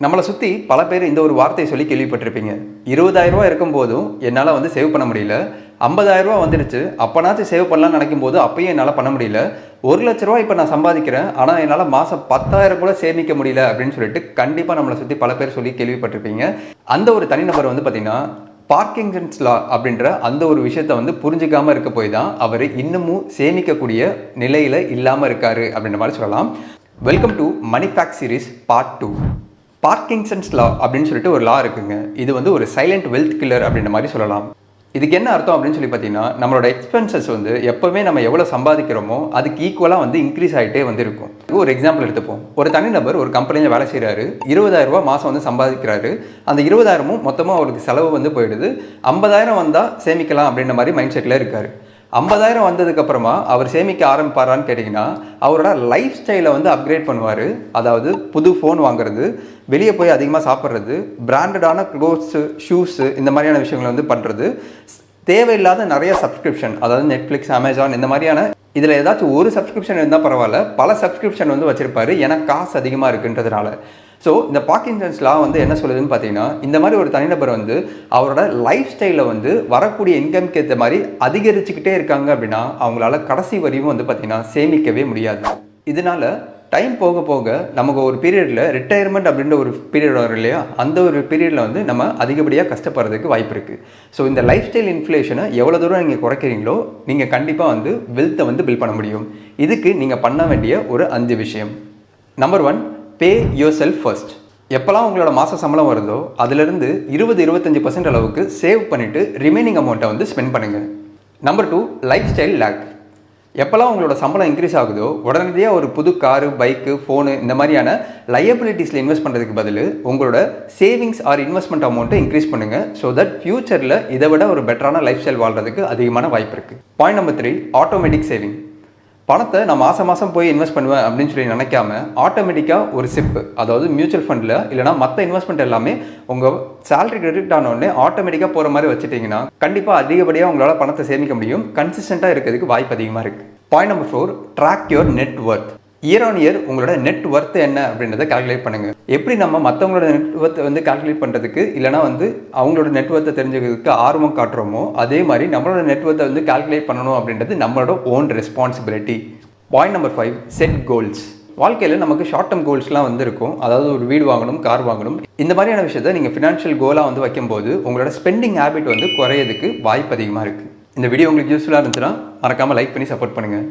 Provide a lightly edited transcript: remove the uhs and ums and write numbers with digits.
நம்மளை சுற்றி பல பேர் இந்த ஒரு வார்த்தையை சொல்லி கேள்விப்பட்டிருப்பீங்க. 20,000 இருக்கும் போதும் என்னால் வந்து சேவ் பண்ண முடியல. 50,000 வந்துடுச்சு, அப்போனாச்சும் சேவ் பண்ணலாம்னு நினைக்கும் போது அப்பயும் என்னால் பண்ண முடியல. 1,00,000 இப்போ நான் சம்பாதிக்கிறேன், ஆனால் என்னால் மாதம் 10,000 கூட சேமிக்க முடியல அப்படின்னு சொல்லிட்டு கண்டிப்பாக நம்மளை சுற்றி பல பேர் சொல்லி கேள்விப்பட்டிருப்பீங்க. அந்த ஒரு தனிநபர் வந்து பார்த்தீங்கன்னா பார்க்கின்சன்ஸ் லா அப்படின்ற அந்த ஒரு விஷயத்தை வந்து புரிஞ்சிக்காமல் இருக்க போய் தான் அவர் இன்னமும் சேமிக்கக்கூடிய நிலையில் இல்லாமல் இருக்காரு அப்படின்ற மாதிரி சொல்லலாம். Welcome to money fact series part 2. Parkinson's law அப்படின்னு சொல்லிட்டு ஒரு லா இருக்குங்க. இது வந்து ஒரு சைலண்ட் வெல்த் கில்லர் அப்படின்ற மாதிரி சொல்லலாம். இதுக்கு என்ன அர்த்தம் அப்படின்னு சொல்லி பார்த்தீங்கன்னா, நம்மளோட எக்ஸ்பென்சஸ் வந்து எப்போவுமே நம்ம எவ்வளோ சம்பாதிக்கிறோமோ அதுக்கு ஈக்குவலாக வந்து இன்க்ரீஸ் ஆகிட்டே வந்து இருக்கும். ஒரு எக்ஸாம்பிள் எடுத்துப்போம். ஒரு தனிநபர் ஒரு கம்பெனியில் வேலை செய்கிறாரு, 20,000 மாதம் வந்து சம்பாதிக்கிறாரு. அந்த 20,000 மொத்தமாக அவருக்கு செலவு வந்து போயிடுது. 50,000 வந்தால் சேமிக்கலாம் அப்படின்ற மாதிரி மைண்ட் செட்டில் இருக்கார். 50,000 வந்ததுக்கப்புறமா அவர் சேமிக்க ஆரம்பிப்பாரான்னு கேட்டிங்கன்னா, அவரோட லைஃப் ஸ்டைலை வந்து அப்கிரேட் பண்ணுவார். அதாவது புது ஃபோன் வாங்குறது, வெளியே போய் அதிகமாக சாப்பிட்றது, பிராண்டடான க்ளோத்ஸு, ஷூஸு, இந்த மாதிரியான விஷயங்களை வந்து பண்ணுறது, தேவையில்லாத நிறைய சப்ஸ்கிரிப்ஷன், அதாவது நெட்ஃப்ளிக்ஸ், அமேசான், இந்த மாதிரியான இதில் ஏதாச்சும் ஒரு சப்ஸ்கிரிப்ஷன் இருந்தால் பரவாயில்ல, பல சப்ஸ்கிரிப்ஷன் வந்து வச்சுருப்பார். ஏன்னா காசு அதிகமாக இருக்குன்றதுனால. ஸோ இந்த பார்க்கின்சன்ஸ் லா வந்து என்ன சொல்லுதுன்னு பார்த்தீங்கன்னா, இந்த மாதிரி ஒரு தனிநபர் வந்து அவரோட லைஃப் ஸ்டைலில் வந்து வரக்கூடிய இன்கம்க்கு ஏற்ற மாதிரி அதிகரிச்சுக்கிட்டே இருக்காங்க அப்படின்னா அவங்களால கடைசி வரையும் வந்து பார்த்திங்கன்னா சேமிக்கவே முடியாது. இதனால டைம் போக போக நமக்கு ஒரு பீரியடில் ரிட்டையர்மெண்ட் அப்படின்ற ஒரு பீரியட் வரும் இல்லையா, அந்த ஒரு பீரியடில் வந்து நம்ம அதிகப்படியாக கஷ்டப்படுறதுக்கு வாய்ப்பு இருக்குது. ஸோ இந்த லைஃப் ஸ்டைல் இன்ஃப்ளேஷனை எவ்வளோ தூரம் நீங்கள் குறைக்கிறீங்களோ நீங்கள் கண்டிப்பாக வந்து வெல்த்தை வந்து பில்ட் பண்ண முடியும். இதுக்கு நீங்கள் பண்ண வேண்டிய ஒரு 5 விஷயம். Number 1, pay your self first. எப்போல்லாம் உங்களோட மாத சம்பளம் வருதோ அதிலிருந்து 20-25% அளவுக்கு சேவ் பண்ணிவிட்டு ரிமைனிங் அமௌண்ட்டை வந்து ஸ்பெண்ட் பண்ணுங்கள். Number 2, lifestyle lake. எப்போல்லாம் உங்களோட சம்பளம் இன்க்ரீஸ் ஆகுதோ உடனடியாக ஒரு புது காரு, பைக்கு, ஃபோனு, இந்த மாதிரியான லயபிலிட்டிஸில் இன்வெஸ்ட் பண்ணுறதுக்கு பதில் உங்களோட சேவிங்ஸ் ஆர் இன்வெஸ்ட்மெண்ட் அமௌண்ட்டை இன்க்ரீஸ் பண்ணுங்கள். ஸோ தட் ஃபியூச்சரில் இதை விட ஒரு பெட்டரான லைஃப் ஸ்டைல் வாழ்கிறதுக்கு அதிகமான வாய்ப்பு இருக்குது. Point number 3, automatic saving. பணத்தை நான் மாதம் அப்படின்னு இன்வெஸ்ட் பண்ணுவேன் அப்படின்னு சொல்லி நினைக்காம ஆட்டோமேட்டிக்காக ஒரு சிப்பு, அதாவது மியூச்சுவல் ஃபண்டில் இல்லைனா மற்ற இன்வெஸ்ட்மெண்ட் எல்லாமே உங்கள் சேலரி கிரெடிட் ஆனோடனே ஆட்டோமேட்டிக்காக போகிற மாதிரி வச்சுட்டிங்கன்னா கண்டிப்பாக அதிகப்படியாக உங்களால் பணத்தை சேமிக்க முடியும். கன்சிஸ்டண்ட்டாக இருக்கிறதுக்கு வாய்ப்பு அதிகமாக இருக்குது. Point number 4, track your net worth. Year on year உங்களோட நெட் ஒர்த் என்ன அப்படின்றத கால்குலேட் பண்ணுங்கள். எப்படி நம்ம மற்றவங்களோட நெட் ஒர்த்தை வந்து கால்குலேட் பண்ணுறதுக்கு இல்லைனா வந்து அவங்களோட நெட் ஒர்த்தை தெரிஞ்சுக்கிறதுக்கு ஆர்வம் காட்டுறோமோ அதே மாதிரி நம்மளோட நெட் ஒர்த்தை வந்து கால்குலேட் பண்ணணும் அப்படின்றது நம்மளோட own responsibility. Point number 5, set goals. வாழ்க்கையில் நமக்கு ஷார்ட் டேர்ம் கோல்ஸ்லாம் வந்து இருக்கும். அதாவது ஒரு வீடு வாங்கணும், கார் வாங்கணும், இந்த மாதிரியான விஷயத்தை நீங்கள் ஃபினான்ஷியல் கோலாக வந்து வைக்கும்போது உங்களோட ஸ்பெண்டிங் ஹேபிட் வந்து குறையிறதுக்கு வாய்ப்பு அதிகமாக இருக்குது. இந்த வீடியோ உங்களுக்கு யூஸ்ஃபுல்லாக இருந்துச்சுன்னா மறக்காமல் லைக் பண்ணி சப்போர்ட் பண்ணுங்கள்.